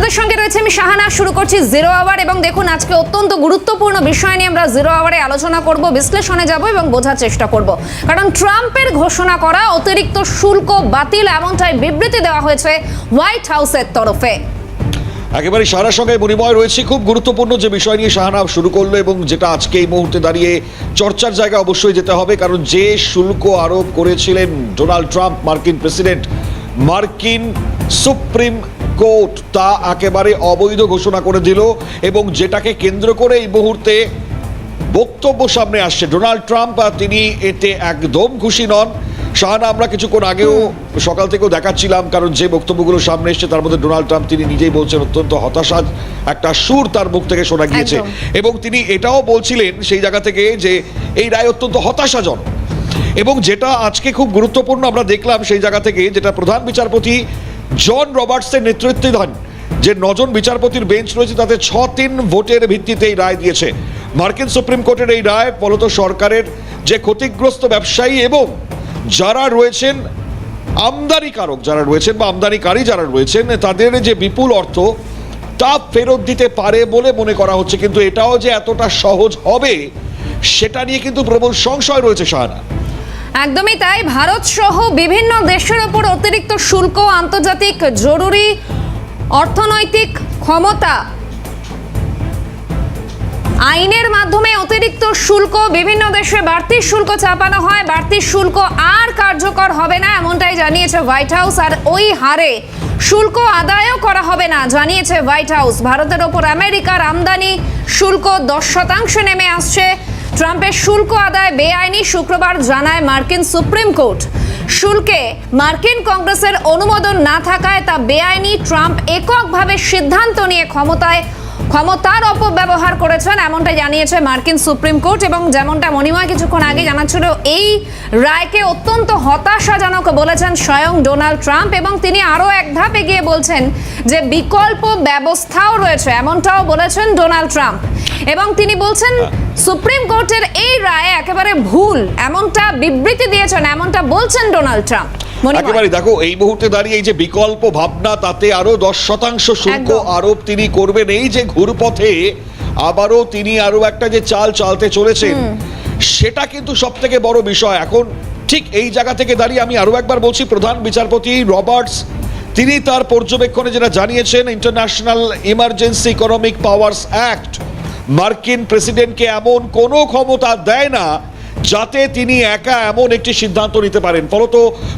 আপনাদের সঙ্গে রয়েছে আমি শাহানা। শুরু করছি জিরো আওয়ার এবং দেখুন আজকে অত্যন্ত গুরুত্বপূর্ণ বিষয় নিয়ে আমরা জিরো আওয়ারে আলোচনা করব, বিশ্লেষণে যাব এবং বোঝার চেষ্টা করব। কারণ ট্রাম্পের ঘোষণা করা অতিরিক্ত শুল্ক বাতিল এমনটাই বিবৃতি দেওয়া হয়েছে হোয়াইট হাউসের তরফে। একেবারে শাহানার সঙ্গে মণিময় রয়েছে। খুব গুরুত্বপূর্ণ যে বিষয় নিয়ে শাহানা শুরু করলো এবং যেটা আজকে এই মুহূর্তে দাঁড়িয়ে চর্চার জায়গা অবশ্যই যেতে হবে, কারণ যে শুল্ক আরোপ করেছিলেন ডোনাল্ড ট্রাম্প মার্কিন প্রেসিডেন্ট, মার্কিন সুপ্রিম কোর্ট তা একেবারে অবৈধ ঘোষণা করে দিল এবং যেটাকে কেন্দ্র করে এই মুহূর্তে বক্তব্য সামনে আসছে ডোনাল্ড ট্রাম্প, তিনি এতে একদম খুশি নন। শাহানা, আমরা কিছুক্ষণ আগেও সকাল থেকেও দেখাচ্ছিলাম, কারণ যে বক্তব্যগুলো সামনে এসছে তার মধ্যে ডোনাল্ড ট্রাম্প তিনি নিজেই বলছেন অত্যন্ত হতাশা একটা সুর তার মুখ থেকে শোনা গিয়েছে এবং তিনি এটাও বলছিলেন সেই জায়গা থেকে যে এই রায় অত্যন্ত হতাশাজনক। এবং যেটা আজকে খুব গুরুত্বপূর্ণ আমরা দেখলাম সেই জায়গা থেকে, যেটা প্রধান বিচারপতি জন রবার্টসের নেতৃত্বাধীন যে 9 জন বিচারপতির বেঞ্চ রয়েছে তাতে 6-3 ভোটের ভিত্তিতে এই রায় দিয়েছে। মার্কিন সুপ্রিম কোর্টের এই রায় ফলত সরকারের যে ক্ষতিগ্রস্ত ব্যবসায়ী এবং যারা রয়েছেন আমদানিকারক যারা রয়েছেন বা আমদানিকারী যারা রয়েছেন তাদের যে বিপুল অর্থ তা ফেরত দিতে পারে বলে মনে করা হচ্ছে। কিন্তু এটাও যে এতটা সহজ হবে সেটা নিয়ে কিন্তু প্রবল সংশয় রয়েছে শাহানা। একদমই তাই। ভারত সহ বিভিন্ন দেশের ওপর অতিরিক্ত শুল্ক, আন্তর্জাতিক জরুরি অর্থনৈতিক ক্ষমতা আইনের মাধ্যমে অতিরিক্ত শুল্ক, বিভিন্ন দেশে বাড়তি শুল্ক চাপানো হয়, বাড়তি শুল্ক আর কার্যকর হবে না এমনটাই জানিয়েছে হোয়াইট হাউস। আর ওই হারে শুল্ক আদায়ও করা হবে না জানিয়েছে হোয়াইট হাউস। ভারতের ওপর আমেরিকার আমদানি শুল্ক 10% নেমে আসছে। ট্রাম্পের শুল্ক আদায় বেআইনি শুক্রবার জানায় মার্কিন সুপ্রিম কোর্ট। শুল্কে মার্কিন কংগ্রেসের অনুমোদন না থাকায় তা বেআইনি। ট্রাম্প এককভাবে সিদ্ধান্ত নিয়ে ক্ষমতার অপব্যবহার করেছেন এমনটা জানিয়েছে মার্কিন সুপ্রিম কোর্ট। এবং যেমনটা মণিময় কিছুক্ষণ আগে জানাচ্ছিল, এই রায়কে অত্যন্ত হতাশাজনক বলেছেন স্বয়ং ডোনাল্ড ট্রাম্প এবং তিনি আরও এক ধাপ এগিয়ে বলছেন যে বিকল্প ব্যবস্থাও রয়েছে এমনটাও বলেছেন ডোনাল্ড ট্রাম্প। এবং তিনি বলছেন সুপ্রিম কোর্টের এই রায় একেবারে ভুল এমনটা বিবৃতি দিয়েছেন, এমনটা বলছেন ডোনাল্ড ট্রাম্প। একেবারে দেখো এই মুহূর্তে দাঁড়িয়ে এই যে বিকল্প ভাবনা, তাতে আরো 10% শুল্ক আরোপ তিনি করবেন, এই যে ঘুরপথে আবারও তিনি আরো একটা যে চাল চালতে চলেছেন সেটা কিন্তু সব থেকে বড় বিষয় এখন। ঠিক এই জায়গা থেকে দাঁড়িয়ে আমি আরো একবার বলছি, প্রধান বিচারপতি রবার্টস তিনি তার পর্যবেক্ষণে যেটা জানিয়েছেন, international emergency economic powers act মার্কিন প্রেসিডেন্টকে এমন কোনো ক্ষমতা দেয় না যাতে তিনি একা এমন একটি সিদ্ধান্ত নিতে পারেন। ফলত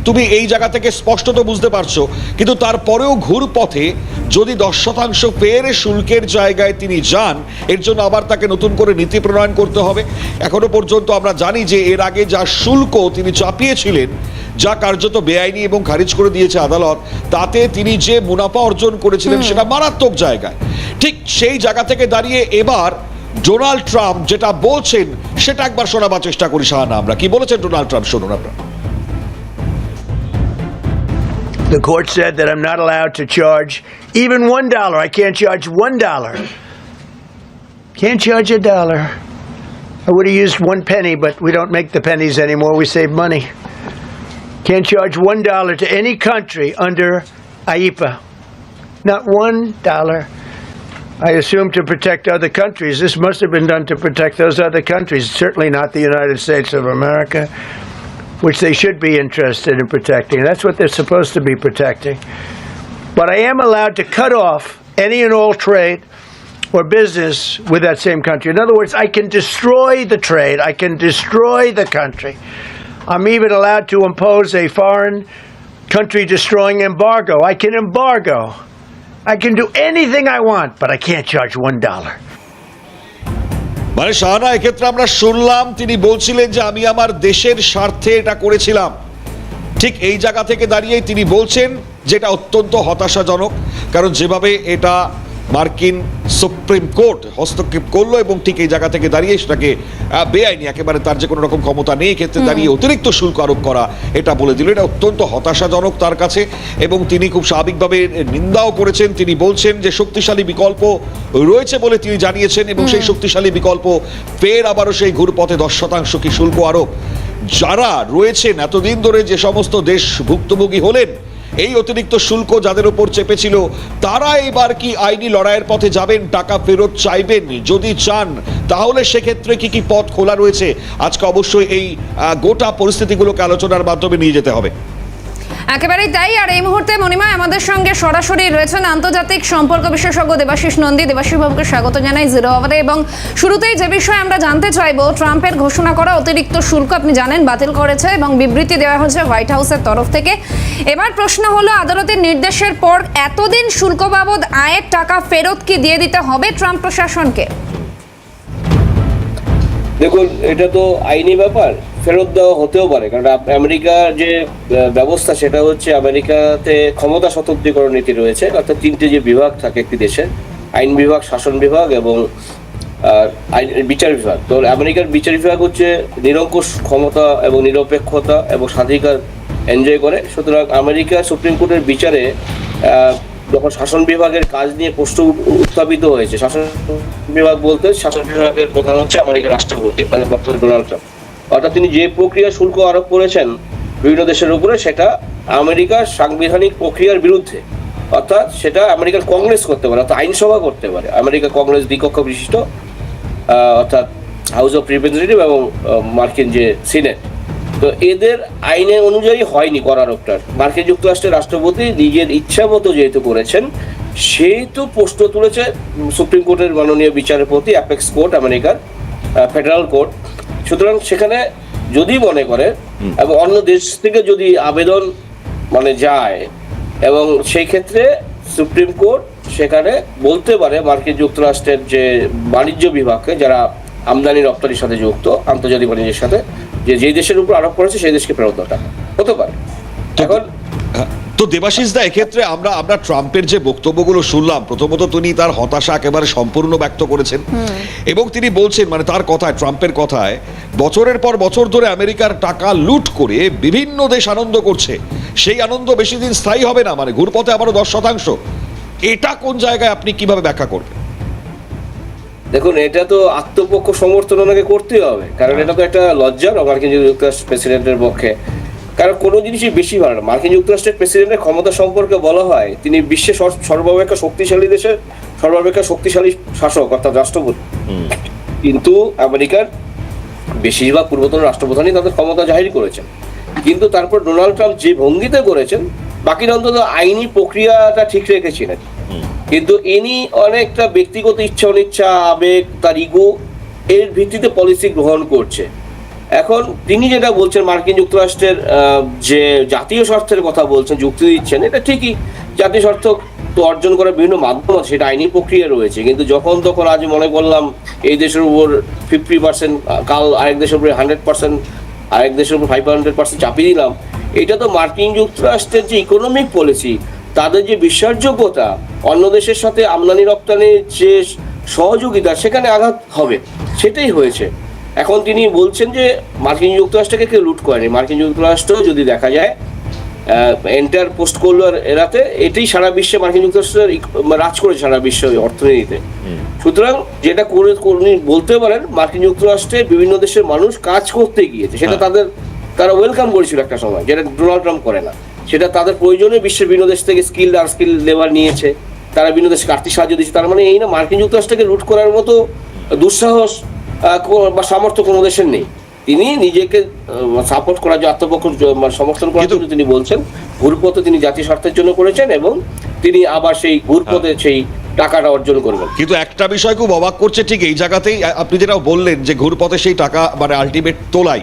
তুমি এই জায়গা থেকে স্পষ্টত বুঝতে পারছো, কিন্তু তারপরেও ঘুরপথে যদি 10% ফের শুল্কের জায়গায় তিনি যান, এর জন্য আবার তাকে নতুন করে নীতি প্রণয়ন করতে হবে। এখনো পর্যন্ত আমরা জানি যে এর আগে যা শুল্ক তিনি চাপিয়েছিলেন, যা কার্যত বেআইনি এবং খারিজ করে দিয়েছে আদালত, তাতে তিনি যে মুনাফা অর্জন করেছিলেন সেটা মারাত্মক জায়গায়। ঠিক সেই জায়গা থেকে দাঁড়িয়ে এবার ডোনাল্ড ট্রাম্প যেটা বলছেন সেটা একবার শোনাবার চেষ্টা করি শাহানা। আমরা কি বলেছেন ডোনাল্ড ট্রাম্প, শুনুন আপনারা। The court said that I'm not allowed to charge even $1. I can't charge $1. Can't charge $1. I would have used 1 penny, but we don't make the pennies anymore. We save money. Can't charge $1 to any country under IEEPA. Not $1. I assume to protect other countries. This must have been done to protect those other countries, certainly not the United States of America, which they should be interested in protecting. That's what they're supposed to be protecting. But I am allowed to cut off any and all trade or business with that same country. In other words, I can destroy the trade. I can destroy the country. I'm even allowed to impose a foreign country destroying embargo. I can embargo. I can do anything I want, but I can't charge $1. মানে শাহানা, এক্ষেত্রে আমরা শুনলাম তিনি বলছিলেন যে আমি আমার দেশের স্বার্থে এটা করেছিলাম। ঠিক এই জায়গা থেকে দাঁড়িয়ে তিনি বলছেন যেটা অত্যন্ত হতাশাজনক, কারণ যেভাবে এটা মার্কিন সুপ্রিম কোর্ট হস্তক্ষেপ করলো এবং ঠিক এই জায়গা থেকে দাঁড়িয়ে সেটাকে বেআইনি, একেবারে তার যে কোনো রকম ক্ষমতা নেই ক্ষেত্রে দাঁড়িয়ে অতিরিক্ত শুল্ক আরোপ করা এটা বলে দিল, এটা অত্যন্ত হতাশাজনক তার কাছে। এবং তিনি খুব স্বাভাবিকভাবে নিন্দাও করেছেন। তিনি বলছেন যে শক্তিশালী বিকল্প রয়েছে বলে তিনি জানিয়েছেন এবং সেই শক্তিশালী বিকল্প ফের আবারও সেই ঘুরপথে 10% কি শুল্ক আরোপ। যারা রয়েছেন এতদিন ধরে যে সমস্ত দেশ ভুক্তভোগী হলেন এই অতিরিক্ত শুল্ক যাদের উপর চেপেছিল তারা এবার কি আইনি লড়াইয়ের পথে যাবেন, টাকা ফেরত চাইবেন? যদি চান তাহলে সেক্ষেত্রে কি কি পথ খোলা রয়েছে? আজকে অবশ্যই এই গোটা পরিস্থিতিগুলোকে আলোচনার মাধ্যমে নিয়ে যেতে হবে। একেবারেই তাই। আর এই মুহূর্তে মণিমা আমাদের সঙ্গে সরাসরি রয়েছেন আন্তর্জাতিক সম্পর্ক বিশেষজ্ঞ দেবাশিস নন্দী। দেবাশিস বাবুকে স্বাগত জানাই জিরো আওয়ারে। এবং শুরুতেই যে বিষয়ে আমরা জানতে চাইবো, ট্রাম্পের ঘোষণা করা অতিরিক্ত শুল্ক আপনি জানেন বাতিল করেছে এবং বিবৃতি দেওয়া হয়েছে হোয়াইট হাউসের তরফ থেকে। এবার প্রশ্ন হলো, আদালতের নির্দেশের পর এতদিন শুল্ক বাবদ আয়ের টাকা ফেরত কি দিয়ে দিতে হবে ট্রাম্প প্রশাসনকে? দেখুন, এটা তো আইনি ব্যাপার, ফেরত দেওয়া হতেও পারে। কারণ আমেরিকার যে ব্যবস্থা সেটা হচ্ছে, আমেরিকাতে ক্ষমতা স্বতন্ত্রীকরণ নীতি রয়েছে, অর্থাৎ তিনটে যে বিভাগ থাকে একটি দেশে, আইন বিভাগ, শাসন বিভাগ এবং বিচার বিভাগ। তো আমেরিকার বিচার বিভাগ হচ্ছে নিরঙ্কুশ ক্ষমতা এবং নিরপেক্ষতা এবং স্বাধিকার এনজয় করে। সুতরাং আমেরিকার সুপ্রিম কোর্টের বিচারে যখন শাসন বিভাগের কাজ নিয়ে প্রশ্ন উত্থাপিত হয়েছে, শাসন বিভাগ বলতে শাসন বিভাগের প্রধান হচ্ছে আমেরিকার রাষ্ট্রপতি, মানে বর্তমানে ডোনাল্ড ট্রাম্প। অর্থাৎ তিনি যে প্রক্রিয়া শুল্ক আরোপ করেছেন বিভিন্ন দেশের উপরে, সেটা আমেরিকার সাংবিধানিক প্রক্রিয়ার বিরুদ্ধে। অর্থাৎ সেটা আমেরিকার কংগ্রেস করতে পারে, অর্থাৎ আইনসভা করতে পারে। আমেরিকা কংগ্রেস দ্বিকক্ষ বিশিষ্ট, অর্থাৎ হাউস অফ রিপ্রেজেন্টেটিভ এবং মার্কিন যে সিনেট। তো এদের আইনের অনুযায়ী হয়নি কর আরোপটা। মার্কিন যুক্তরাষ্ট্রের রাষ্ট্রপতি নিজের ইচ্ছা মতো যেহেতু করেছেন, সেহেতু প্রশ্ন তুলেছে সুপ্রিম কোর্টের মাননীয় বিচারপতি, অ্যাপেক্স কোর্ট আমেরিকার, ফেডারেল কোর্ট। সুতরাং সেখানে যদি মনে করে এবং অন্য দেশ থেকে যদি আবেদন যায়, এবং সেই ক্ষেত্রে সুপ্রিম কোর্ট সেখানে বলতে পারে মার্কিন যুক্তরাষ্ট্রের যে বাণিজ্য বিভাগকে, যারা আমদানি রপ্তানির সাথে যুক্ত, আন্তর্জাতিক বাণিজ্যের সাথে, যে দেশের উপর আরোপ করেছে সেই দেশকে ফেরত দেওয়া হতে পারে। এখন তো দেবাশিস দা, এক্ষেত্রে আমরা ট্রাম্পের যে বক্তব্যগুলো শুনলাম, প্রথমত তিনি তার হতাশা একেবারে সম্পূর্ণ ব্যক্ত করেছেন এবং তিনি বলছেন, ট্রাম্পের কথায় বছরের পর বছর ধরে আমেরিকার টাকা লুট করে বিভিন্ন দেশ আনন্দ করছে, সেই আনন্দ বেশি দিন স্থায়ী হবে না, ঘুরপথে আবারও 10%। এটা কোন জায়গায় আপনি কিভাবে ব্যাখ্যা করবেন? দেখুন, এটা তো আত্মপক্ষ সমর্থন ওনাকে করতেই হবে, কারণ এটা তো একটা লজ্জা মার্কিন যুক্তরাষ্ট্রের প্রেসিডেন্টের পক্ষে। কারণ কোনো জিনিসই বেশি ভালো না। মার্কিন যুক্তরাষ্ট্রের প্রেসিডেন্টের ক্ষমতা সম্পর্কে বলা হয়, তিনি বিশ্বের সর্বাপেক্ষা শক্তিশালী দেশের সর্বাপেক্ষা শক্তিশালী শাসক, অর্থাৎ রাষ্ট্রপতি। কিন্তু আমেরিকার বেশিরভাগ পূর্বতন রাষ্ট্রপ্রধানই তাদের ক্ষমতা জাহির করেছেন। কিন্তু তারপর ডোনাল্ড ট্রাম্প যে ভঙ্গিতে করেছেন, বাকিরা অন্তত আইনি প্রক্রিয়াটা ঠিক রেখেছিলেন। কিন্তু ইনি অনেকটা ব্যক্তিগত ইচ্ছা অনিচ্ছা, আবেগ, তার ইগো, এর ভিত্তিতে পলিসি গ্রহণ করছে। এখন তিনি যেটা বলছেন, মার্কিন যুক্তরাষ্ট্রের যে জাতীয় স্বার্থের কথা বলছেন, যুক্তি দিচ্ছেন, এটা ঠিকই। জাতীয় স্বার্থ তো অর্জন করার বিভিন্ন মাধ্যম আছে, সেটা আইনি প্রক্রিয়া রয়েছে। কিন্তু যখন তখন আজ মনে করলাম এই দেশের উপর 50%, কাল আরেক দেশের উপরে 100%, আরেক দেশের উপর 500% চাপিয়ে দিলাম, এটা তো মার্কিন যুক্তরাষ্ট্রের যে ইকোনমিক পলিসি, তাদের যে বিশ্বাসযোগ্যতা, অন্য দেশের সাথে আমদানি রপ্তানির যে সহযোগিতা, সেখানে আঘাত হবে, সেটাই হয়েছে। এখন তিনি বলছেন যে মার্কিন যুক্তরাষ্ট্রকে কেউ লুট করেনি। মার্কিন যুক্তরাষ্ট্র যদি দেখা যায় এন্টার পোস্ট কোল্ড ওয়ার এরাতে, এটাই সারা বিশ্বে মার্কিন যুক্তরাষ্ট্রের রাজ করেছে, সারা বিশ্ব অর্থনীতিতে। সুতরাং যেটা করে বলতে পারেন, মার্কিন যুক্তরাষ্ট্রে বিভিন্ন দেশের মানুষ কাজ করতে গিয়েছে, সেটা তারা ওয়েলকাম করেছিল একটা সময়, যেটা ডোনাল্ড ট্রাম্প করে না। সেটা তাদের প্রয়োজনে বিশ্বের বিভিন্ন দেশ থেকে স্কিল আনস্কিল লেবার নিয়েছে, তারা বিভিন্ন দেশকে আর্থিক সাহায্য দিয়েছে। তার মানে এই না মার্কিন যুক্তরাষ্ট্রকে লুট করার মতো দুঃসাহস বা সামর্থ্য কোনো দেশের নেই। তিনি নিজেকে সাপোর্ট করার যে আত্মপক্ষ সমর্থন করার জন্য তিনি বলছেন, ঘুরপথে তিনি জাতীয় স্বার্থের জন্য করেছেন এবং তিনি আবার সেই ঘুরপথে সেই টাকাটা অর্জন করবেন। কিন্তু একটা বিষয় খুব অবাক করছে, ঠিক এই জায়গাতেই আপনি যেটা বললেন যে ঘুরপথে সেই টাকা আলটিমেট তোলাই,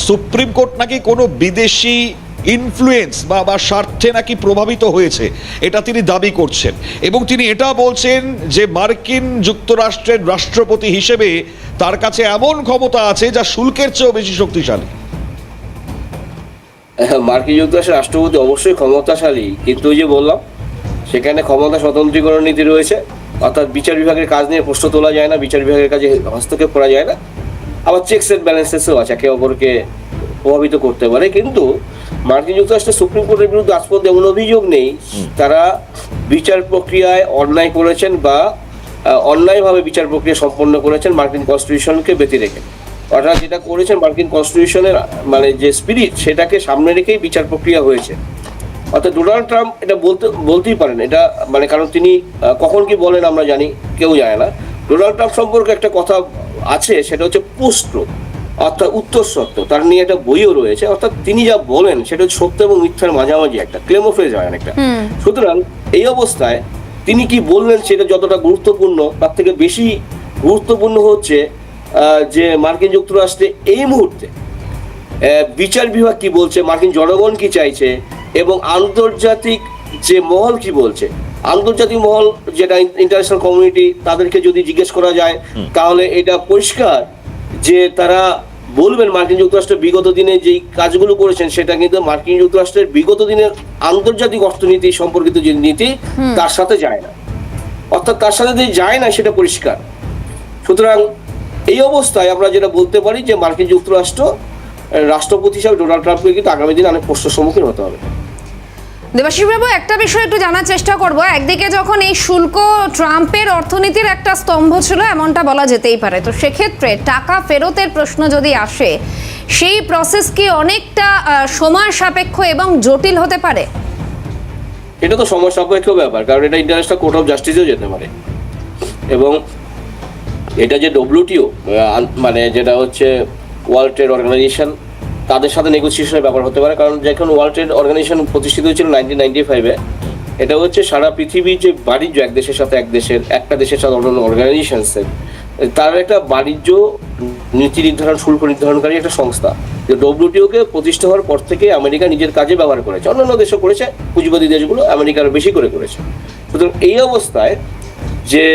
সুপ্রিম কোর্ট নাকি কোনো বিদেশি ইনফ্লুয়েন্স বা স্বার্থে নাকি প্রভাবিত হয়েছে, এটা তিনি দাবি করছেন। এবং তিনি এটা বলছেন যে মার্কিন যুক্তরাষ্ট্রের রাষ্ট্রপতি হিসেবে তার কাছে এমন ক্ষমতা আছে যা শুল্কের চেয়েও বেশি শক্তিশালী। মার্কিন যুক্তরাষ্ট্রের রাষ্ট্রপতি অবশ্যই ক্ষমতাশালী, কিন্তু ওই যে বললাম, সেখানে ক্ষমতা স্বতন্ত্রীকরণ নীতি রয়েছে, অর্থাৎ বিচার বিভাগের কাজ নিয়ে প্রশ্ন তোলা যায় না, বিচার বিভাগের কাজে হস্তক্ষেপ করা যায় না। আবার চেকস এন্ড ব্যালেন্সেসও আছে, একে অপরকে প্রভাবিত করতে পারে। কিন্তু মার্কিন যুক্তরাষ্ট্রের সুপ্রিম কোর্টের বিরুদ্ধে আজ পর্যন্ত এমন অভিযোগ নেই তারা বিচার প্রক্রিয়ায় অন্যায় করেছেন বা অন্যায়ভাবে বিচার প্রক্রিয়া সম্পন্ন করেছেন মার্কিন কনস্টিটিউশনকে ব্যতি রেখে। অর্থাৎ যেটা করেছেন মার্কিন কনস্টিটিউশনের যে স্পিরিট, সেটাকে সামনে রেখেই বিচার প্রক্রিয়া হয়েছে। অর্থাৎ ডোনাল্ড ট্রাম্প এটা বলতেই পারেন, এটা মানে কারণ তিনি কখন কি বলেন আমরা জানি, কেউ জানে না। ডোনাল্ড ট্রাম্প সম্পর্কে একটা কথা আছে, সেটা হচ্ছে পোস্ট ট্রুথ, অর্থাৎ উত্তর সত্য, তার নিয়ে একটা বইও রয়েছে। অর্থাৎ তিনি যা বলেন সেটা হচ্ছে সত্য এবং মিথ্যার মাঝামাঝি একটা ক্লেম অফ ফেজ হয় অনেকটা। সুতরাং এই অবস্থায় তিনি কি বললেন সেটা যতটা গুরুত্বপূর্ণ, তার থেকে বেশি গুরুত্বপূর্ণ হচ্ছে যে মার্কিন যুক্তরাষ্ট্রে এই মুহূর্তে বিচার বিভাগ কি বলছে, মার্কিন জনগণ কি চাইছে, এবং আন্তর্জাতিক যে মহল কি বলছে। আন্তর্জাতিক মহল যেটা ইন্টারন্যাশনাল কমিউনিটি, তাদেরকে যদি জিজ্ঞেস করা যায় তাহলে এটা পরিষ্কার যে তারা বলবেন মার্কিন যুক্তরাষ্ট্র বিগত দিনে যেই কাজগুলো করেছেন সেটা কিন্তু মার্কিন যুক্তরাষ্ট্রের বিগত দিনের আন্তর্জাতিক অর্থনীতি সম্পর্কিত যে নীতি তার সাথে যায় না, অর্থাৎ তার সাথে যে যায় না সেটা পরিষ্কার। সুতরাং এই অবস্থায় আমরা যেটা বলতে পারি যে মার্কিন যুক্তরাষ্ট্র রাষ্ট্রপতি হিসাবে ডোনাল্ড ট্রাম্পকে কিন্তু আগামী দিনে অনেক প্রশ্নের সম্মুখীন হতে হবে। দেবাশিস বাবু, একটা বিষয় একটু জানার চেষ্টা করব। একদিকে যখন এই শুল্ক ট্রাম্পের অর্থনীতির একটা স্তম্ভ ছিল এমনটা বলা যেতেই পারে, তো সেক্ষেত্রে টাকা ফেরতের প্রশ্ন যদি আসে, সেই প্রসেস কি অনেকটা সময় সাপেক্ষ এবং জটিল হতে পারে? এটা তো সময় সাপেক্ষ ব্যাপার, কারণ এটা ইন্টারন্যাশনাল কোর্ট অফ জাস্টিসেও যেতে পারে, এবং এটা যে ডব্লিউটিও মানে যেটা হচ্ছে ওয়ার্ল্ড ট্রেড অর্গানাইজেশন, তাদের সাথে নেগোসিয়েশনের ব্যাপার হতে পারে। কারণ যখন ওয়ার্ল্ড ট্রেড অর্গানাইজেশন প্রতিষ্ঠিত হয়েছিল 1995-এ, এটা হচ্ছে সারা পৃথিবীর যে বাণিজ্য একটা দেশের সাথে অন্যান্য অর্গানাইজেশনসের, তার একটা বাণিজ্য নীতি নির্ধারণ, শুল্ক নির্ধারণকারী একটা সংস্থা। যে ডব্লিউটিওকে প্রতিষ্ঠা হওয়ার পর থেকে আমেরিকা নিজের কাজে ব্যবহার করেছে, অন্যান্য দেশও করেছে, পুঁজিবাদী দেশগুলো আমেরিকার বেশি করে করেছে। সুতরাং এই অবস্থায় যে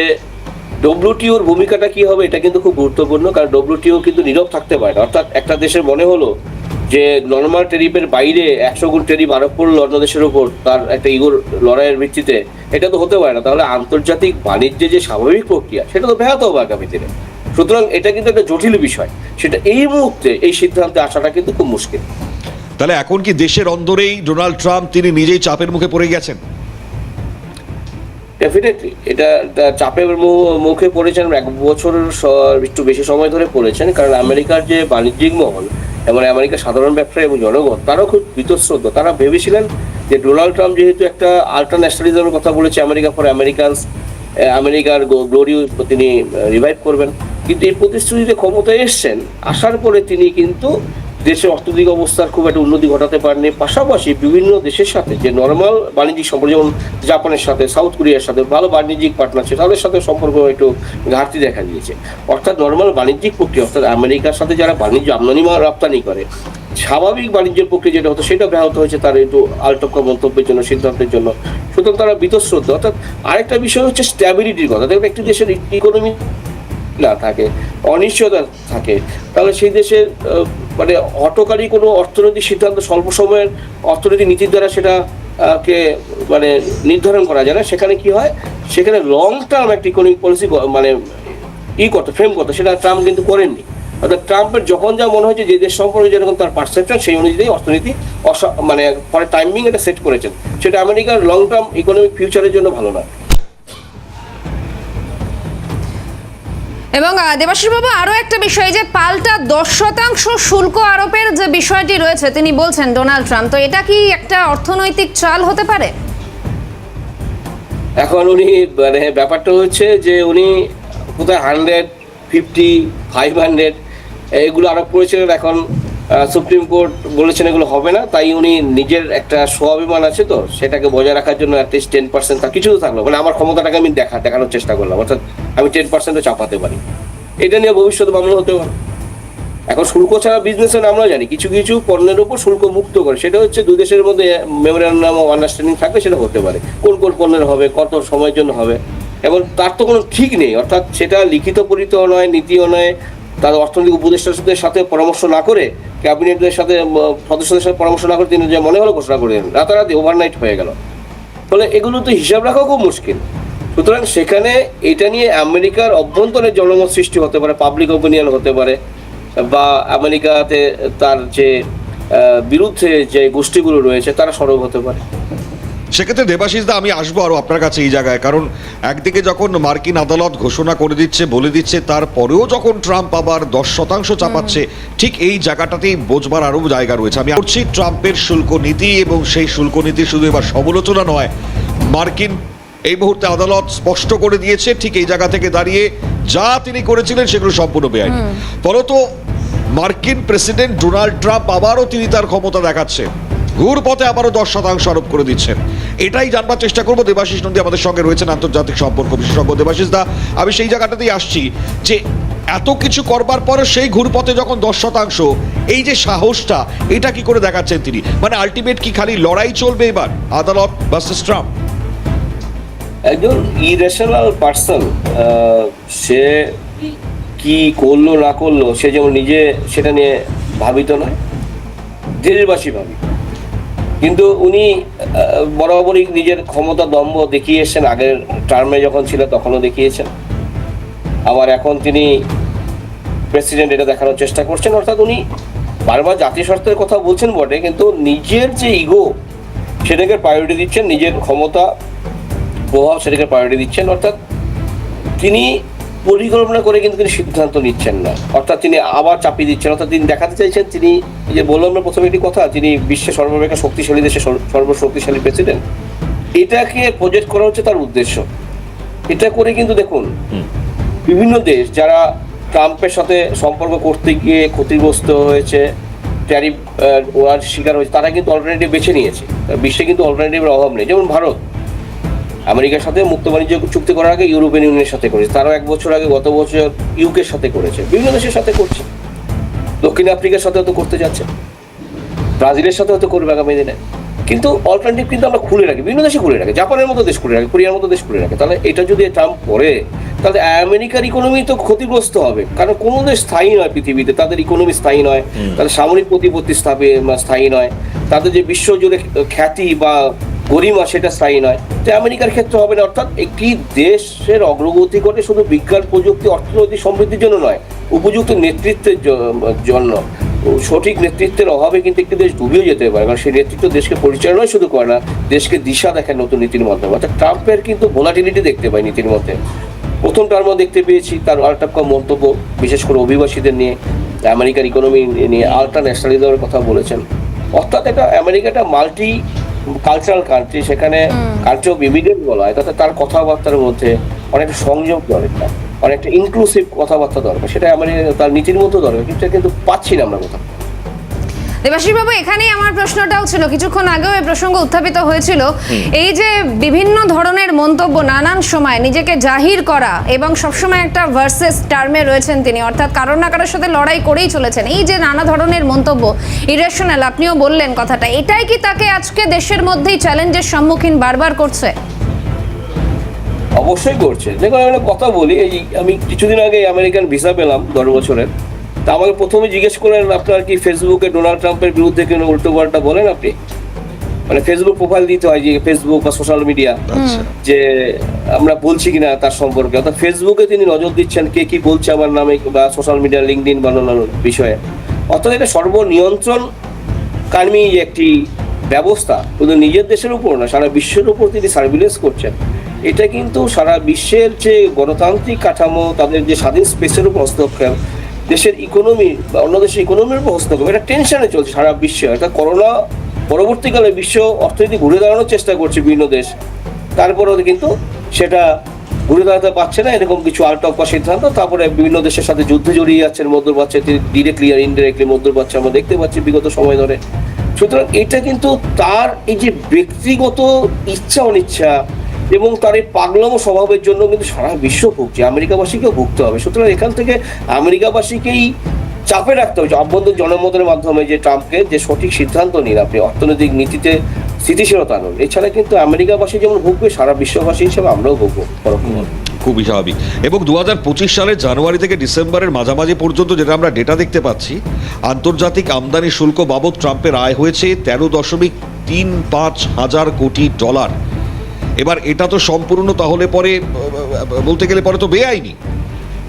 ডব্লিউটিওর ভূমিকাটা কি হবে এটা কিন্তু খুব গুরুত্বপূর্ণ, কারণ ডব্লিউটিও কিন্তু নীরব থাকতে পারে না। অর্থাৎ একটা দেশের মনে হলো যে নর্মাল টেরিফের বাইরে 100 গুণ টেরিফ আরোপ করলো অন্য দেশের উপর তার একটা ইগোর লড়াইয়ের ভিত্তিতে, এটা তো হতে পারে না। তাহলে আন্তর্জাতিক বাণিজ্যে যে স্বাভাবিক প্রক্রিয়া সেটা তো ব্যাহত হবে আগামী দিনে। সুতরাং এটা কিন্তু একটা জটিল বিষয়, সেটা এই মুহূর্তে এই সিদ্ধান্তে আসাটা কিন্তু খুব মুশকিল। তাহলে এখন কি দেশের অন্দরেই ডোনাল্ড ট্রাম্প তিনি নিজেই চাপের মুখে পড়ে গেছেন? ডেফিনেটলি এটা চাপের মুখে পড়েছেন, 1 বছরের একটু বেশি সময় ধরে পড়েছেন। কারণ আমেরিকার যে বাণিজ্যিক মহল এবং আমেরিকার সাধারণ ব্যবসায়ী এবং জনগণ, তারাও খুব বীতশ্রদ্ধ। তারা ভেবেছিলেন যে ডোনাল্ড ট্রাম্প যেহেতু একটা আল্ট্রা ন্যাশনালিজমের কথা বলেছে, আমেরিকা ফর আমেরিকানস, আমেরিকার গ্লোরি তিনি রিভাইভ করবেন, কিন্তু এই প্রতিশ্রুতিতে ক্ষমতায় এসছেন, আসার পরে তিনি কিন্তু দেশের অর্থনৈতিক অবস্থার খুব একটা উন্নতি ঘটাতে পারেনি। পাশাপাশি বিভিন্ন দেশের সাথে যে নর্মাল বাণিজ্যিক সম্পর্ক, যেমন জাপানের সাথে, সাউথ কোরিয়ার সাথে ভালো বাণিজ্যিক পার্টনারশিপ, তাদের সাথে সম্পর্ক একটু ঘাটতি দেখা দিয়েছে। অর্থাৎ নর্মাল বাণিজ্যিক প্রক্রিয়া, অর্থাৎ আমেরিকার সাথে যারা বাণিজ্য আমদানি রপ্তানি করে, স্বাভাবিক বাণিজ্যের প্রক্রিয়া যেটা হতো সেটা ব্যাহত হয়েছে তার একটু আলটপকা মন্তব্যের জন্য, সিদ্ধান্তের জন্য। সুতরাং তারা বীতশ্রদ্ধ। অর্থাৎ আরেকটা বিষয় হচ্ছে স্ট্যাবিলিটির কথা। দেখবেন একটি দেশের ইকোনমি না থাকে, অনিশ্চয়তা থাকে, তাহলে সেই দেশের মানে হঠকারী কোনো অর্থনৈতিক সিদ্ধান্ত স্বল্প সময়ের অর্থনৈতিক নীতির দ্বারা সেটা কে মানে নির্ধারণ করা যায় না। সেখানে কি হয়, সেখানে লং টার্ম একটা ইকোনমিক পলিসি মানে ফ্রেম করতে, সেটা ট্রাম্প কিন্তু করেননি। অর্থাৎ ট্রাম্পের যখন যা মনে হয়েছে যে দেশ সম্পর্কে যেরকম তার পারসেপশন, সেই অনুযায়ী অর্থনীতি মানে পরে টাইমিং এটা সেট করেছেন, সেটা আমেরিকার লং টার্ম ইকোনমিক ফিউচারের জন্য ভালো না। এবং দেবাশিস বাবু, আরো একটা বিষয়, যে পাল্টা 10% শুল্ক আরোপের যে বিষয়টি রয়েছে তিনি বলছেন ডোনাল্ড ট্রাম্প, তো এটা কি একটা অর্থনৈতিক চাল হতে পারে? এখন উনি মানে ব্যাপারটা হচ্ছে যে উনি কোথায় 100, 50, 500 এগুলো আরোপ করেছিলেন। এখন সুপ্রিম কোর্ট বলেছেন এগুলো হবে না, তাই উনি নিজের একটা স্বাভিমান আছে, তো সেটাকে বজায় রাখার জন্য অ্যাটলিস্ট 10% তার কিছু তো থাকলো, মানে আমার ক্ষমতাটাকে আমি দেখানোর চেষ্টা করলাম, অর্থাৎ আমি 10% চাপাতে পারি। এটা নিয়ে ভবিষ্যতে মামলা হতে পারে। এখন শুল্ক ছাড়া বিজনেসের আমরা জানি কিছু কিছু পণ্যের উপর শুল্ক মুক্ত করে, সেটা হচ্ছে দুই দেশের মধ্যে মেমোরেন্ডাম অফ আন্ডারস্ট্যান্ডিং থাকলে সেটা হতে পারে, কোন কোন পণ্যের হবে, কত সময়ের জন্য হবে, এবং তার তো কোনো ঠিক নেই। অর্থাৎ সেটা লিখিত পরিতেও নয়, নীতিও নয়, তার অর্থনৈতিক উপদেষ্টাদের সাথে পরামর্শ না করে, ক্যাবিনেটের সাথে সদস্যদের সাথে পরামর্শ না করে তিনি যে মনে হলো ঘোষণা করে দিলেন, রাতারাতি ওভারনাইট হয়ে গেল। ফলে এগুলো তো হিসাব রাখাও খুব মুশকিল। সুতরাং সেখানে এটা নিয়ে আমেরিকার অভ্যন্তরে জনমত সৃষ্টি হতে পারে, পাবলিক ওপিনিয়ন হতে পারে, বা আমেরিকাতে তার যে বিরুদ্ধে যে গোষ্ঠীগুলো রয়েছে তারা সরব হতে পারে। সেক্ষেত্রে দেবাশিস দা আমি আসবো আরো আপনার কাছে এই জায়গায়, কারণ একদিকে যখন মার্কিন আদালত ঘোষণা করে দিচ্ছে, বলে দিচ্ছে, তারপরেও যখন ট্রাম্প আবার 10% চাপাচ্ছে, ঠিক এই জায়গাটাতেই বোঝবার আরো জায়গা রয়েছে। আমি করছি ট্রাম্পের শুল্ক নীতি, এবং সেই শুল্ক নীতি শুধু এবার সমালোচনা নয়, মার্কিন এই মুহূর্তে আদালত স্পষ্ট করে দিয়েছে ঠিক এই জায়গা থেকে দাঁড়িয়ে যা তিনি করেছিলেন সেগুলো সম্পূর্ণ বেআইনি। ফলত মার্কিন প্রেসিডেন্ট ডোনাল্ড ট্রাম্প আবারও তিনি তার ক্ষমতা দেখাচ্ছেন, ঘুর পথে আবারও 10% আরোপ করে দিচ্ছেন। এটাই জানবার চেষ্টা করবো। দেবাশিস নন্দী আমাদের সঙ্গে রয়েছেন, আন্তর্জাতিক সম্পর্ক বিশেষজ্ঞ। দেবাশিস দা, আমি সেই জায়গাটাতেই আসছি যে এত কিছু করবার পরে সেই ঘুরপথে যখন 10%, এই যে সাহসটা, এটা কি করে দেখাচ্ছেন তিনি? মানে আলটিমেট কি খালি লড়াই চলবে এবার আদালত ভার্সেস ট্রাম্প? একজন ইরেশনাল পার্সন, সে কি করলো না করলো সে যেমন নিজে সেটা নিয়ে ভাবিত নয়, দেশবাসী ভাবি। কিন্তু উনি বরাবরই নিজের ক্ষমতা দম্ভ দেখিয়ে এসেছেন, আগের টার্মে যখন ছিল তখনও দেখিয়েছেন, আবার এখন তিনি প্রেসিডেন্ট এটা দেখানোর চেষ্টা করছেন। অর্থাৎ উনি বারবার জাতীয় স্বার্থের কথা বলছেন বটে, কিন্তু নিজের যে ইগো সেটাকে প্রায়োরিটি দিচ্ছেন, নিজের ক্ষমতা প্রভাব সেটাকে প্রায়োরিটি দিচ্ছেন। অর্থাৎ তিনি পরিকল্পনা করে কিন্তু তিনি সিদ্ধান্ত নিচ্ছেন না, অর্থাৎ তিনি আবার চাপিয়ে দিচ্ছেন। অর্থাৎ তিনি দেখাতে চাইছেন, তিনি যে বললাম না প্রথমে একটি কথা, তিনি বিশ্বের সর্বাপেক্ষা শক্তিশালী দেশের সর্বশক্তিশালী প্রেসিডেন্ট, এটাকে প্রজেক্ট করা হচ্ছে তার উদ্দেশ্য। এটা করে কিন্তু দেখুন, বিভিন্ন দেশ যারা ট্রাম্পের সাথে সম্পর্ক করতে গিয়ে ক্ষতিগ্রস্ত হয়েছে, ট্যারিফ ওয়ার শিকার হয়েছে, তারা কিন্তু অল্টারনেটিভ বেছে নিয়েছে। বিশ্বে কিন্তু অল্টারনেটিভের অভাব নেই। যেমন ভারত আমেরিকার সাথে মুক্ত বাণিজ্য চুক্তি করার আগে ইউরোপিয়ান ইউনিয়নের সাথে করেছে, তারও 1 বছর আগে গত বছর ইউকের সাথে করেছে, বিভিন্ন দেশের সাথে করছে, দক্ষিণ আফ্রিকার সাথে হয়তো করতে যাচ্ছে, ব্রাজিলের সাথে হয়তো করবে আগামী দিনে। কিন্তু অল্টারনেটিভ কিন্তু আমরা খুলে রাখি, বিভিন্ন দেশে খুলে রাখি, জাপানের মতো দেশ খুলে রাখে, কোরিয়ার মতো দেশ খুলে রাখে। তাহলে এটা যদি ট্রাম্প করে, তাহলে আমেরিকার ইকোনমি তো ক্ষতিগ্রস্ত হবে, কারণ কোনো দেশ স্থায়ী নয় পৃথিবীতে, তাদের ইকোনমি স্থায়ী নয়, তাদের সামরিক প্রতিপত্তি স্থায়ী নয়, তাদের যে বিশ্বজুড়ে খ্যাতি বা গরিমা সেটা স্থায়ী নয়। তো আমেরিকার ক্ষেত্রে হবে না। অর্থাৎ একটি দেশের অগ্রগতি ঘটে শুধু বিজ্ঞান প্রযুক্তি অর্থনৈতিক সমৃদ্ধির জন্য নয়, উপযুক্ত নেতৃত্বের জন্য। সঠিক নেতৃত্বের অভাবে কিন্তু একটি দেশ ডুবেও যেতে পারে, কারণ সেই নেতৃত্ব দেশকে পরিচালনাই শুধু করে না, দেশকে দিশা দেখে নতুন নীতির মাধ্যমে। অর্থাৎ ট্রাম্পের কিন্তু ভোলাটিলিটি দেখতে পাই নীতির মধ্যে। প্রথম টার্মও দেখতে পেয়েছি তার আলটাপকা মন্তব্য, বিশেষ করে অভিবাসীদের নিয়ে, আমেরিকার ইকোনমি নিয়ে আলট্রা ন্যাশনালিজমের কথা বলেছেন। অর্থাৎ এটা আমেরিকাটা মাল্টি কালচারাল কান্ট্রি, সেখানে কালচার অফ ইমিডিয়েট বলা হয়, তাতে তার কথাবার্তার মধ্যে অনেকটা সংযোগ দরকার, অনেকটা ইনক্লুসিভ কথাবার্তা দরকার, সেটা আমেরিকা তার নীতির মতো দরকার, কিন্তু পাচ্ছি না আমরা কোথাও। দেবাশিস বাবু, এখানেই আমার প্রশ্নটাও ছিল, কিছুক্ষণ আগেও এই প্রসঙ্গ উত্থাপিত হয়েছিল, এই যে বিভিন্ন ধরনের মন্তব্য, নানান সময় নিজেকে জাহির করা এবং সবসময় একটা ভার্সেস টার্মে রয়েছেন তিনি, অর্থাৎ কারোর না কারোর সাথে লড়াই করেই চলেছেন, এই যে নানা ধরনের মন্তব্য ইরেশনাল, আপনিও বললেন কথাটা, এটাই কি তাকে আজকে দেশের মধ্যেই চ্যালেঞ্জের সম্মুখীন বারবার করছে? অবশ্যই করছে। দেখুন, আমি একটা কথা বলি, এই আমি কিছুদিন আগে আমেরিকান ভিসা পেলাম 10 বছরের। তা আমাকে প্রথমে জিজ্ঞেস করেন, আপনার কি ফেসবুকে ডোনাল্ড ট্রাম্পের বিরুদ্ধে কোনো উল্টো পাল্টা বলেন আপনি? মানে ফেসবুক প্রোফাইল দিতে হয়, যে ফেসবুক বা সোশ্যাল মিডিয়া, যে আমরা বলছি কিনা তার সম্পর্কে। অর্থাৎ ফেসবুকে তিনি নজর দিচ্ছেন কে কি বলছে আমার নামে, বা সোশ্যাল মিডিয়া, লিঙ্কডইন বা অন্যান্য বিষয়ে। অর্থাৎ এটা সর্বনিয়ন্ত্রণ কার্মী একটি ব্যবস্থা, শুধু নিজের দেশের উপর না, সারা বিশ্বের উপর তিনি সার্ভিলেন্স করছেন। এটা কিন্তু সারা বিশ্বের যে গণতান্ত্রিক কাঠামো, তাদের যে স্বাধীন স্পেসের উপর হস্তক্ষেপ, দেশের ইকোনমি বা অন্য দেশের ইকোনমির উপর হস্তক্ষেপ, এটা টেনশনে চলছে সারা বিশ্বে। অর্থাৎ করোনা পরবর্তীকালে বিশ্ব অর্থনীতি ঘুরে দাঁড়ানোর চেষ্টা করছে বিভিন্ন দেশ, তারপরেও কিন্তু সেটা ঘুরে দাঁড়াতে পারছে না, এরকম কিছু আলটপকা সিদ্ধান্ত। তারপরে বিভিন্ন দেশের সাথে যুদ্ধে জড়িয়ে যাচ্ছেন, মধ্যপ্রাচ্যে ডিরেক্টলি আর ইনডিরেক্টলি মধ্যপ্রাচ্যে আমরা দেখতে পাচ্ছি বিগত সময় ধরে। সুতরাং এটা কিন্তু তার এই যে ব্যক্তিগত ইচ্ছা অনিচ্ছা এবং তার এই পাগলামো স্বভাবের জন্য কিন্তু সারা বিশ্ব ভুগছে, আমেরিকাবাসীকেও ভুগতে হবে। সুতরাং এখান থেকে আমেরিকাবাসীকেই চাপে রাখতে হবে অভ্যন্তরীণ জনমতের মাধ্যমে, যে ট্রাম্পকে যে সঠিক সিদ্ধান্ত নিন, আপনি অর্থনৈতিক নীতিতে স্থিতিশীলতা আনুন। এছাড়া কিন্তু আমেরিকাবাসী যেমন ভুগবে, সারা বিশ্ববাসী হিসেবে আমরাও ভুগবো পরোক্ষভাবে। খুবই স্বাভাবিক। এবং 2025 সালের জানুয়ারি থেকে ডিসেম্বরের মাঝামাঝি পর্যন্ত যেটা আমরা ডেটা দেখতে পাচ্ছি, আন্তর্জাতিক আমদানি শুল্ক বাবদ ট্রাম্পের আয় হয়েছে 13.35 হাজার কোটি ডলার। এবার এটা তো সম্পূর্ণ তাহলে পরে বলতে গেলে পরে তো বেআইনি।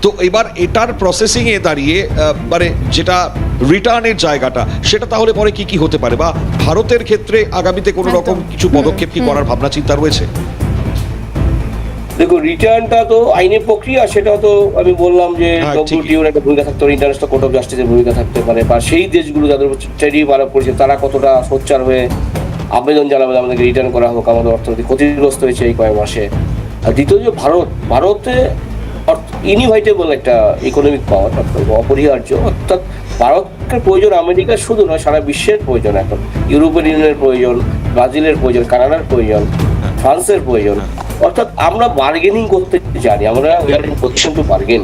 তো এবার এটার প্রসেসিংয়ে দাঁড়িয়ে মানে যেটা রিটার্নের জায়গাটা, সেটা তাহলে পরে কি কি হতে পারে, বা ভারতের ক্ষেত্রে আগামীতে কোনো রকম কিছু পদক্ষেপ কি করার ভাবনা চিন্তা রয়েছে? দেখো, রিটার্নটা তো আইনের প্রক্রিয়া, সেটা তো আমি বললাম যে হ্যাঁ, WTO একটা ভূমিকা থাকতে পারে, ইন্টারন্যাশনাল কোর্ট অফ জাস্টিসের ভূমিকা থাকতে পারে, বা সেই দেশগুলো যাদের ট্রেডি মারা পড়ছে তারা কতটা সোচ্চার হয়ে আবেদন জানাবে আমাদেরকে রিটার্ন করা হোক, আমাদের অর্থনীতি ক্ষতিগ্রস্ত হয়েছে এই কয়েক মাসে। আর দ্বিতীয় যে ভারতে ইনভাইটেবল একটা ইকোনমিক পাওয়ার, অপরিহার্য, অর্থাৎ ভারতের প্রয়োজন আমেরিকার শুধু নয়, সারা বিশ্বের প্রয়োজন। এখন ইউরোপিয়ান ইউনিয়নের প্রয়োজন, ব্রাজিলের প্রয়োজন, কানাডার প্রয়োজন, ফ্রান্সের প্রয়োজন। অর্থাৎ আমরা বার্গেনিং করতে জানি, আমরা পজিশন টু বার্গেন।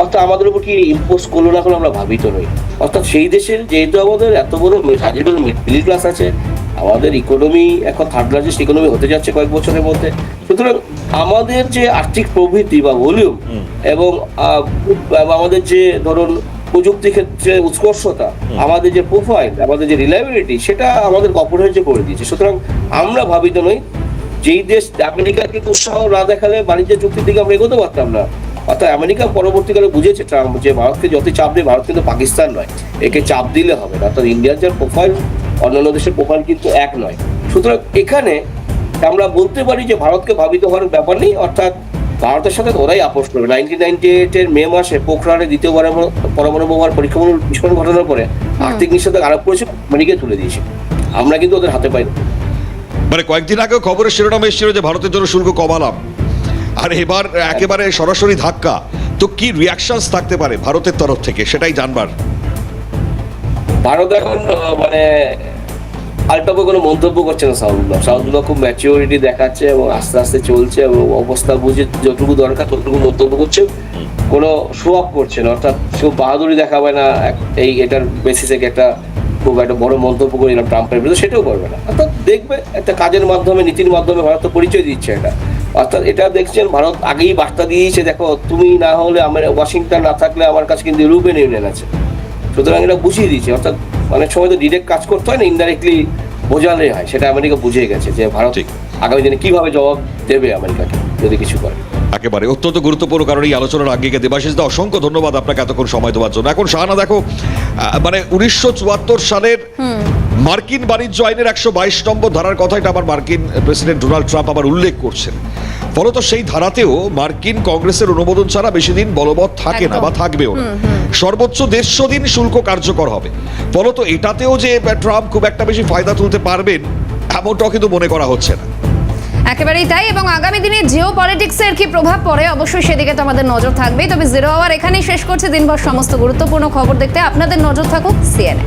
অর্থাৎ আমাদের উপর কি ইম্পোজ করলো না, এখন আমরা ভাবিত নই। অর্থাৎ সেই দেশের যেহেতু আমাদের এত বড় মিডল ক্লাস আছে, আমাদের ইকোনমি এখন থার্ড লার্জেস্ট ইকোনমি হতে যাচ্ছে কয়েক বছরের মধ্যে, সুতরাং আমাদের যে আর্থিক প্রবৃদ্ধি বা ভলিউম এবং আমাদের যে ধরুন প্রযুক্তি ক্ষেত্রে উৎকর্ষতা, আমাদের যে প্রোফাইল, আমাদের যে রিলায়েবিলিটি, সেটা আমাদের অপরিহার্য করে দিয়েছে। সুতরাং আমরা ভাবিত নই, যেই দেশ আমেরিকাকে উৎসাহ না দেখালে বাণিজ্য চুক্তির দিকে আমরা এগোতে পারতাম না। অর্থাৎ আমেরিকা পরবর্তীকালে বুঝেছে ট্রাম্প যে ভারতকে যত চাপ দেয়, ভারত কিন্তু পাকিস্তান নয়, একে চাপ দিলে হবে না। অর্থাৎ ইন্ডিয়ার যে প্রোফাইল অন্যান্য দেশের প্রোফাইল কিন্তু এক নয়। সুতরাং এখানে আমরা বলতে পারি যে ভারতকে ভাবিত হওয়ার ব্যাপার নেই। অর্থাৎ ভারতের সাথে ওরাই আপোষ করবে। 1998 মে মাসে পোখরানে দ্বিতীয়বারের পরমাণু বোমার পরীক্ষামূলক বিস্ফোরণ ঘটানোর পরে আর্থিক নিষেধাজ্ঞা আরোপ করেছে, আমেরিকায় তুলে দিয়েছে। আমরা কিন্তু ওদের হাতে পাই না। মানে কয়েকদিন আগেও খবরের শিরোনাম এসেছিল যে ভারতের জন্য শুল্ক কমালাম, আর এবার একেবারে সরাসরি ধাক্কা। তো কি রিয়াকশনস থাকতে পারে ভারতের তরফ থেকে, সেটাই জানবার। ভারত এখন মানে আলটাপে কোনো মন্তব্য করছে না। সাউথগুলো খুব ম্যাচিওরিটি দেখাচ্ছে এবং আস্তে আস্তে চলছে এবং অবস্থা বুঝে যতটুকু দরকার ততটুকু মন্তব্য করছে, কোনো শো আপ করছে না। অর্থাৎ কেউ বাহাদুরি দেখাবে না, এটার বেসিসে একটা খুব একটা বড় মন্তব্য করে দিলাম ট্রাম্পের বিরুদ্ধে, সেটাও করবে না। অর্থাৎ দেখবে একটা কাজের মাধ্যমে, নীতির মাধ্যমে ভারত পরিচয় দিচ্ছে এটা। অর্থাৎ এটা দেখছেন ভারত আগেই বার্তা দিয়েছে, দেখো তুমি না হলে আমার ওয়াশিংটন না থাকলে আমার কাছে কিন্তু ইউরোপিয়ান ইউনিয়ন আছে। সুতরাং এটা বুঝিয়ে দিয়েছে। অর্থাৎ অনেক সময় তো ডিরেক্ট কাজ করতে হয় না, ইনডাইরেক্টলি বোঝালে হয়। সেটা আমেরিকা বুঝে গেছে যে ভারত আগামী দিনে কিভাবে জবাব দেবে আমেরিকাকে যদি কিছু করে। একেবারে অত্যন্ত গুরুত্বপূর্ণ, কারণ এই আলোচনার আঙ্গিকে দেবাশিস দা অসংখ্য ধন্যবাদ আপনাকে এতক্ষণ সময় দেওয়ার জন্য। এখন শাহানা দেখো, মানে 1974 সালের মার্কিন বাণিজ্য আইনের 122 নম্বর ধারার কথা, এটা আবার মার্কিন প্রেসিডেন্ট ডোনাল্ড ট্রাম্প আবার উল্লেখ করছেন। ফলত সেই ধারাতেও মার্কিন কংগ্রেসের অনুমোদন ছাড়া বেশি দিন বলবৎ থাকে না বা থাকবেও না। সর্বোচ্চ 150 দিন শুল্ক কার্যকর হবে। ফলত এটাতেও যে ট্রাম্প খুব একটা বেশি ফায়দা তুলতে পারবেন এমনটাও কিন্তু মনে করা হচ্ছে না। একেবারেই তাই। এবং আগামী দিনে জিও পলিটিক্সের কি প্রভাব পড়ে, অবশ্যই সেদিকে তো আমাদের নজর থাকবেই। তবে জিরো আওয়ার এখানেই শেষ করছে। দিনভর সমস্ত গুরুত্বপূর্ণ খবর দেখতে আপনাদের নজর থাকুক CNN।